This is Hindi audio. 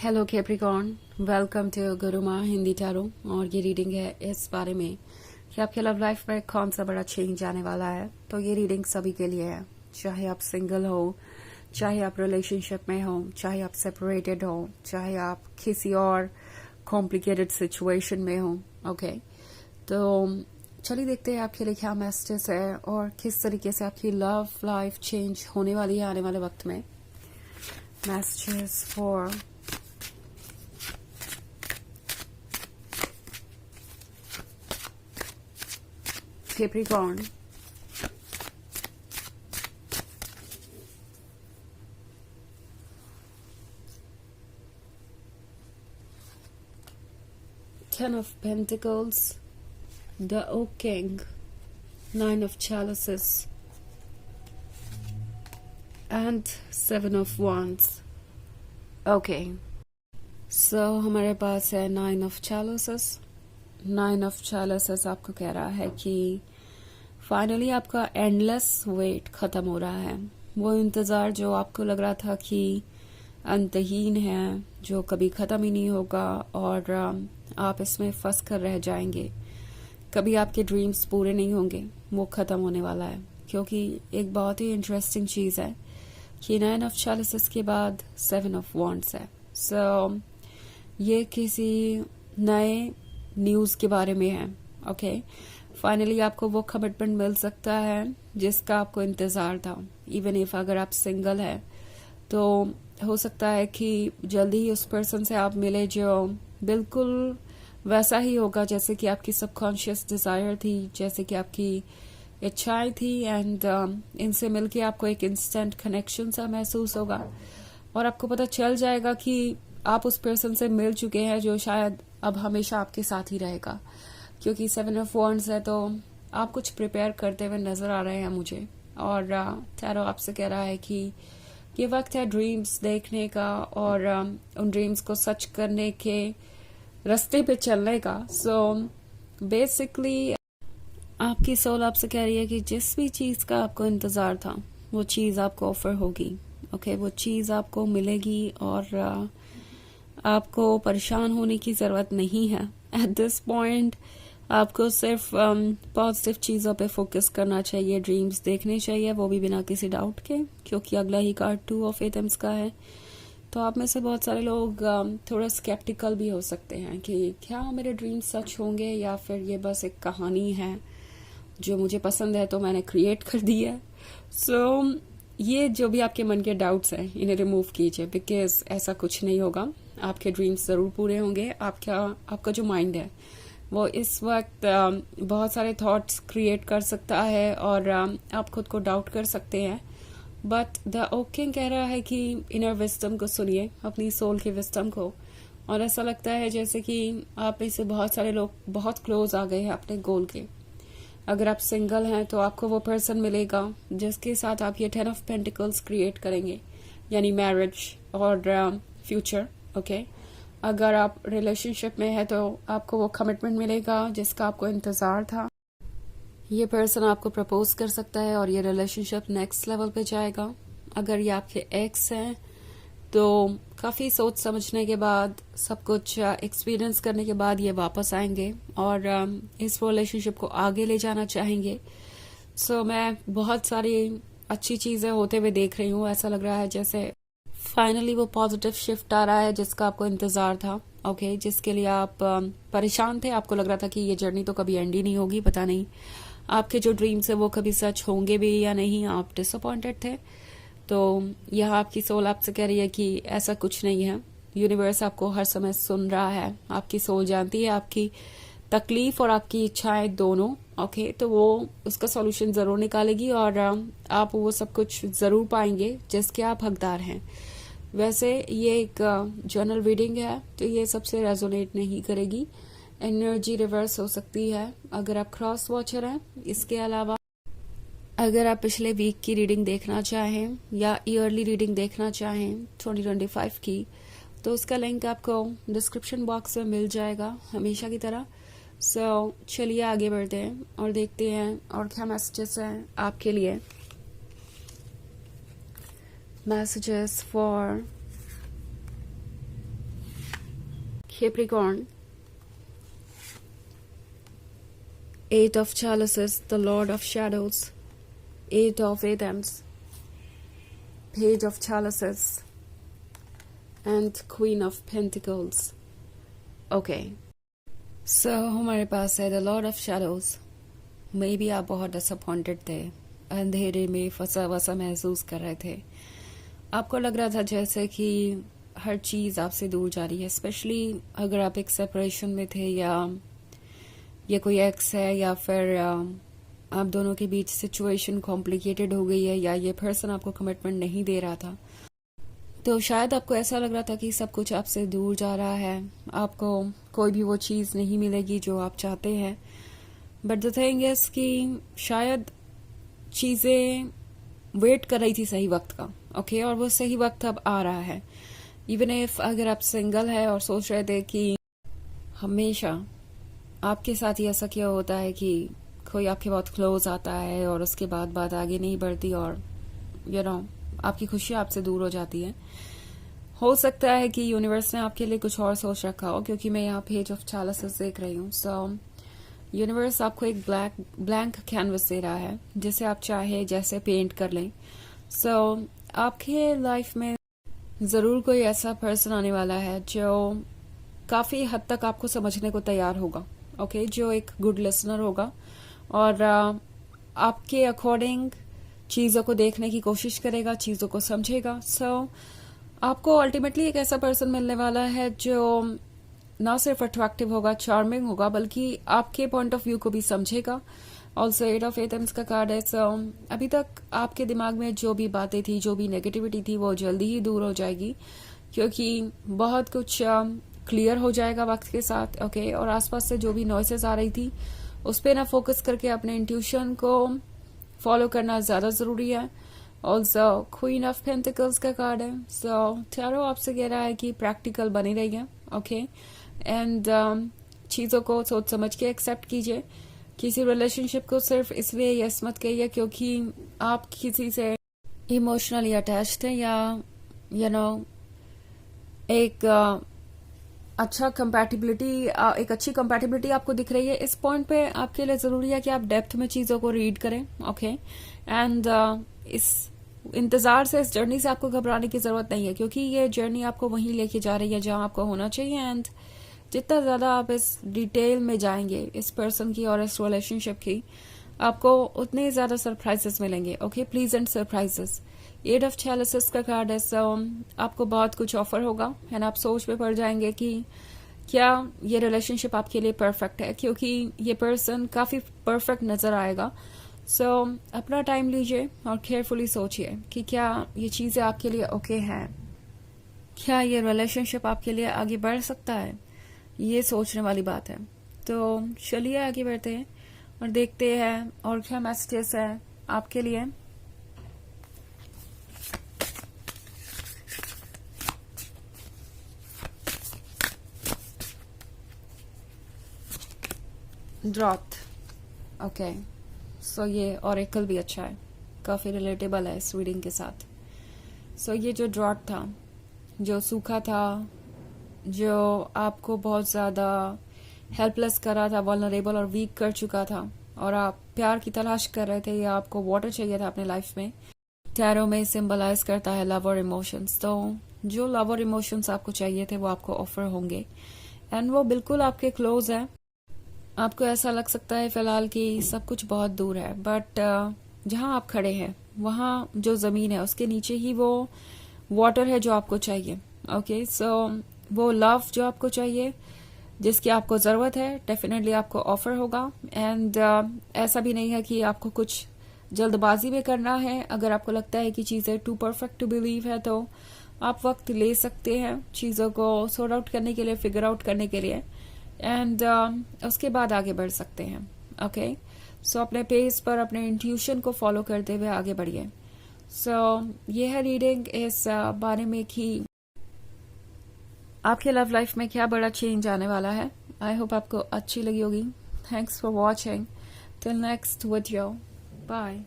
Hello Capricorn, welcome to Guruma Hindi tarot. और ये रीडिंग है इस बारे में कि आपके लव लाइफ में कौन सा बड़ा चेंज आने वाला है। तो ये रीडिंग सभी के लिए है, चाहे आप सिंगल हो, चाहे आप रिलेशनशिप में हो, चाहे आप सेपरेटेड हो, चाहे आप किसी और कॉम्प्लिकेटेड सिचुएशन में हो। ओके, तो चलिए देखते हैं आपके लिए क्या मैसेजेस है और किस तरीके से आपकी लव लाइफ चेंज होने वाली है आने वाले वक्त में। Messages for Capricorn. Ten of Pentacles, the Oak King, Nine of Chalices, and Seven of Wands. Okay, so हमारे पास है Nine of Chalices. Nine of Chalices आपको कह रहा है कि फाइनली आपका एंडलेस वेट खत्म हो रहा है। वो इंतज़ार जो आपको लग रहा था कि अंतहीन है, जो कभी ख़त्म ही नहीं होगा और आप इसमें फंस कर रह जाएंगे, कभी आपके ड्रीम्स पूरे नहीं होंगे, वो ख़त्म होने वाला है। क्योंकि एक बहुत ही इंटरेस्टिंग चीज़ है कि नाइन ऑफ चैलिसेस के बाद सेवन ऑफ वॉन्ड्स है। सो ये किसी नए न्यूज़ के बारे में है। ओके, फाइनली आपको वो कमिटमेंट मिल सकता है जिसका आपको इंतज़ार था। इवन इफ अगर आप सिंगल है तो हो सकता है कि जल्दी ही उस पर्सन से आप मिले जो बिल्कुल वैसा ही होगा जैसे कि आपकी सबकॉन्शियस डिज़ायर थी, जैसे कि आपकी इच्छाएं थी। एंड इनसे मिलके आपको एक इंस्टेंट कनेक्शन सा महसूस होगा और आपको पता चल जाएगा कि आप उस पर्सन से मिल चुके हैं जो शायद अब हमेशा आपके साथ ही रहेगा। क्योंकि सेवन ऑफ वॉन्ड्स है तो आप कुछ प्रिपेयर करते हुए नजर आ रहे हैं मुझे। और टैरो आपसे कह रहा है कि ये वक्त है ड्रीम्स देखने का और उन ड्रीम्स को सच करने के रास्ते पे चलने का। सो बेसिकली आपकी सोल आपसे कह रही है कि जिस भी चीज़ का आपको इंतज़ार था वो चीज़ आपको ऑफर होगी। ओके, वो चीज़ आपको मिलेगी और आपको परेशान होने की ज़रूरत नहीं है। एट दिस पॉइंट आपको सिर्फ पॉजिटिव चीज़ों पे फोकस करना चाहिए, ड्रीम्स देखने चाहिए, वो भी बिना किसी डाउट के। क्योंकि अगला ही कार्ड टू ऑफ एटम्स का है। तो आप में से बहुत सारे लोग थोड़ा स्केप्टिकल भी हो सकते हैं कि क्या मेरे ड्रीम्स सच होंगे या फिर ये बस एक कहानी है जो मुझे पसंद है तो मैंने क्रिएट कर दी है। सो ये जो भी आपके मन के डाउट्स हैं इन्हें रिमूव कीजिए, बिकॉज ऐसा कुछ नहीं होगा। आपके ड्रीम्स ज़रूर पूरे होंगे। आपका जो माइंड है वो इस वक्त बहुत सारे थॉट्स क्रिएट कर सकता है और आप खुद को डाउट कर सकते हैं। बट द ओकिंग कह रहा है कि इनर विस्डम को सुनिए, अपनी सोल की विस्डम को। और ऐसा लगता है जैसे कि आप में से बहुत सारे लोग बहुत क्लोज आ गए हैं अपने गोल के। अगर आप सिंगल हैं तो आपको वो पर्सन मिलेगा जिसके साथ आप ये 10 ऑफ पेंटिकल्स क्रिएट करेंगे, यानी मैरिज और फ्यूचर। ओके, अगर आप रिलेशनशिप में है तो आपको वो कमिटमेंट मिलेगा जिसका आपको इंतज़ार था। ये पर्सन आपको प्रपोज कर सकता है और ये रिलेशनशिप नेक्स्ट लेवल पे जाएगा। अगर ये आपके एक्स हैं तो काफ़ी सोच समझने के बाद, सब कुछ एक्सपीरियंस करने के बाद ये वापस आएंगे और इस रिलेशनशिप को आगे ले जाना चाहेंगे। सो मैं बहुत सारी अच्छी चीज़ें होते हुए देख रही हूँ। ऐसा लग रहा है जैसे फाइनली वो पॉजिटिव शिफ्ट आ रहा है जिसका आपको इंतज़ार था। ओके, जिसके लिए आप परेशान थे। आपको लग रहा था कि ये जर्नी तो कभी एंड ही नहीं होगी, पता नहीं आपके जो ड्रीम्स है वो कभी सच होंगे भी या नहीं। आप डिसअपॉइंटेड थे। तो यह आपकी सोल आपसे कह रही है कि ऐसा कुछ नहीं है। यूनिवर्स आपको हर समय सुन रहा है। आपकी सोल जानती है आपकी तकलीफ और आपकी इच्छाएं दोनों। ओके, तो वो उसका सॉल्यूशन ज़रूर निकालेगी और आप वो सब कुछ ज़रूर पाएंगे जिसके आप हकदार हैं। वैसे ये एक जर्नल रीडिंग है तो ये सबसे रेजोनेट नहीं करेगी। एनर्जी रिवर्स हो सकती है अगर आप क्रॉस वॉचर हैं। इसके अलावा अगर आप पिछले वीक की रीडिंग देखना चाहें या ईयरली रीडिंग देखना चाहें 2025 की, तो उसका लिंक आपको डिस्क्रिप्शन बॉक्स में मिल जाएगा हमेशा की तरह। सो चलिए आगे बढ़ते हैं और देखते हैं और क्या मैसेजेस हैं आपके लिए। Messages for Capricorn, Eight of Chalices, the Lord of Shadows, Eight of Atoms, Page of Chalices, and Queen of Pentacles. Okay, so हमारे पास है The Lord of Shadows. May be आप बहुत डिसअपॉइंटेड थे, अंधेरे में फंसा वसा महसूस कर रहे थे. आपको लग रहा था जैसे कि हर चीज़ आपसे दूर जा रही है, स्पेशली अगर आप एक सेपरेशन में थे या ये कोई एक्स है या फिर आप दोनों के बीच सिचुएशन कॉम्प्लिकेटेड हो गई है या ये पर्सन आपको कमिटमेंट नहीं दे रहा था. तो शायद आपको ऐसा लग रहा था कि सब कुछ आपसे दूर जा रहा है, आपको कोई भी वो चीज़ नहीं मिलेगी जो आप चाहते हैं. बट द थिंग इज कि शायद चीज़ें वेट कर रही थी सही वक्त का. ओके, और वो सही वक्त अब आ रहा है. इवन इफ अगर आप सिंगल है और सोच रहे थे कि हमेशा आपके साथ ही ऐसा क्या होता है कि कोई आपके बहुत क्लोज आता है और उसके बाद बात आगे नहीं बढ़ती और आपकी खुशी आपसे दूर हो जाती है. हो सकता है कि यूनिवर्स ने आपके लिए कुछ और सोच रखा हो, क्योंकि मैं यहाँ पेज ऑफ चैलिसेस देख रही हूँ. सो यूनिवर्स आपको एक ब्लैंक कैनवस दे रहा है जिसे आप चाहे जैसे पेंट कर लें. सो आपके लाइफ में ज़रूर कोई ऐसा पर्सन आने वाला है जो काफ़ी हद तक आपको समझने को तैयार होगा. ओके, जो एक गुड लिसनर होगा और आपके अकॉर्डिंग चीज़ों को देखने की कोशिश करेगा, चीज़ों को समझेगा. सो आपको अल्टीमेटली एक ऐसा पर्सन मिलने वाला है जो ना सिर्फ अट्रैक्टिव होगा, चार्मिंग होगा, बल्कि आपके पॉइंट ऑफ व्यू को भी समझेगा. ऑल्सो एट ऑफ एथम्स का कार्ड है. सो अभी तक आपके दिमाग में जो भी बातें थी, जो भी नेगेटिविटी थी, वो जल्दी ही दूर हो जाएगी, क्योंकि बहुत कुछ क्लियर हो जाएगा वक्त के साथ. ओके, और आसपास से जो भी नॉइसेस आ रही थी उस पर ना फोकस करके अपने इंट्यूशन को फॉलो करना ज़्यादा ज़रूरी है. ऑल्सो क्वीन ऑफ पेंटिकल्स का कार्ड है. सो टैरो आपसे कह रहा है कि प्रैक्टिकल बनी रही है. ओके, एंड चीज़ों को सोच समझ के एक्सेप्ट कीजिए. किसी रिलेशनशिप को सिर्फ इसलिए यस मत कहिए क्योंकि आप किसी से इमोशनली अटैच्ड हैं या एक अच्छी कंपैटिबिलिटी आपको दिख रही है. इस पॉइंट पे आपके लिए ज़रूरी है कि आप डेप्थ में चीज़ों को रीड करें. ओके, एंड इस इंतज़ार से, इस जर्नी से आपको घबराने की ज़रूरत नहीं है, क्योंकि ये जर्नी आपको वहीं लेके जा रही है जहां आपको होना चाहिए. एंड जितना ज़्यादा आप इस डिटेल में जाएंगे इस पर्सन की और इस रिलेशनशिप की, आपको उतने ज़्यादा सरप्राइजेस मिलेंगे. Okay, pleasant surprises. Eight of chalices का कार्ड है. सो आपको बहुत कुछ ऑफर होगा एंड आप सोच में पड़ जाएंगे कि क्या ये रिलेशनशिप आपके लिए परफेक्ट है, क्योंकि ये पर्सन काफ़ी परफेक्ट नज़र आएगा. सो अपना टाइम लीजिए और केयरफुली सोचिए कि क्या ये चीज़ें आपके लिए ओके हैं, क्या ये रिलेशनशिप आपके लिए आगे बढ़ सकता है. ये सोचने वाली बात है. तो चलिए आगे बढ़ते हैं और देखते हैं और क्या मैसेजेस है आपके लिए. ड्रॉथ. ओके, सो ये ऑरेकल भी अच्छा है, काफ़ी रिलेटेबल है इस रीडिंग के साथ. सो ये जो ड्रॉथ था, जो सूखा था, जो आपको बहुत ज़्यादा हेल्पलेस कर रहा था, वल्नरेबल और वीक कर चुका था, और आप प्यार की तलाश कर रहे थे या आपको वाटर चाहिए था अपने लाइफ में, टैरो में सिंबलाइज करता है लव और इमोशंस. तो जो लव और इमोशंस आपको चाहिए थे वो आपको ऑफर होंगे एंड वो बिल्कुल आपके क्लोज है. आपको ऐसा लग सकता है फिलहाल कि सब कुछ बहुत दूर है, बट जहाँ आप खड़े हैं वहाँ जो ज़मीन है उसके नीचे ही वो वाटर है जो आपको चाहिए. ओके, सो वो लव जो आपको चाहिए, जिसकी आपको ज़रूरत है, डेफिनेटली आपको ऑफर होगा. एंड ऐसा भी नहीं है कि आपको कुछ जल्दबाजी में करना है. अगर आपको लगता है कि चीज़ें टू परफेक्ट टू बिलीव है तो आप वक्त ले सकते हैं चीज़ों को सॉर्ट आउट करने के लिए, फिगर आउट करने के लिए, एंड उसके बाद आगे बढ़ सकते हैं. ओके, सो अपने पेस पर अपने इंट्यूशन को फॉलो करते हुए आगे बढ़िए. सो ये है रीडिंग इस बारे में कि आपके लव लाइफ में क्या बड़ा चेंज आने वाला है. आई होप आपको अच्छी लगी होगी. Thanks for watching. Till next video. Bye.